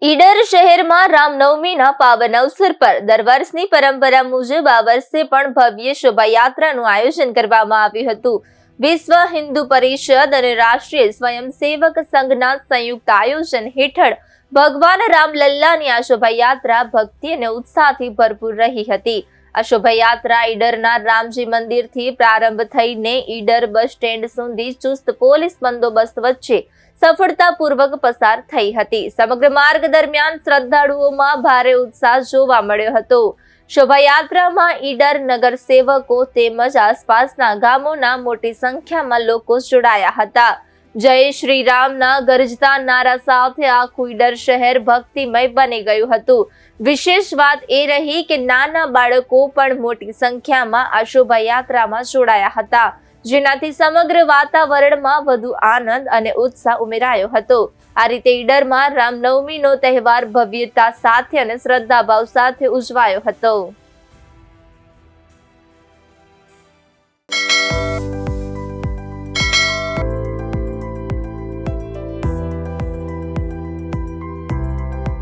ઈડર શહેરમાં રામનવમીના પાવન અવસર પર દર વર્ષની પરંપરા મુજબ આ વર્ષે પણ ભવ્ય શોભાયાત્રાનું આયોજન કરવામાં આવ્યું હતું. વિશ્વ હિન્દુ પરિષદ અને રાષ્ટ્રીય સ્વયંસેવક સંઘના સંયુક્ત આયોજન હેઠળ ભગવાન રામલલ્લાની આ શોભાયાત્રા ભક્તિ અને ઉત્સાહથી ભરપૂર રહી હતી. આ શોભાયાત્રા ઈડરના રામજી મંદિરથી પ્રારંભ થઈને ઈડર બસ સ્ટેન્ડ સુધી ચુસ્ત પોલીસ બંદોબસ્ત વચ્ચે સફળતાપૂર્વક પસાર થઈ હતી. સમગ્ર માર્ગ દરમિયાન શ્રદ્ધાળુઓમાં ભારે ઉત્સાહ જોવા મળ્યો હતો. શોભાયાત્રામાં ઈડર નગરસેવકો તેમજ આસપાસના ગામોના મોટી સંખ્યામાં લોકો જોડાયા હતા. જય શ્રી રામના ગરજતા નારા સાથે આખું ઈડર શહેર ભક્તિમય બની ગયું હતું. વિશેષ વાત એ રહી કે નાના બાળકો પણ મોટી સંખ્યામાં આ શોભાયાત્રામાં જોડાયા હતા, જેનાથી સમગ્ર વાતાવરણમાં વધુ આનંદ અને ઉત્સાહ ઉમેરાયો હતો. આ રીતે ઈડરમાં રામનવમીનો તહેવાર ભવ્યતા સાથે અને શ્રદ્ધાભાવ સાથે ઉજવાયો હતો.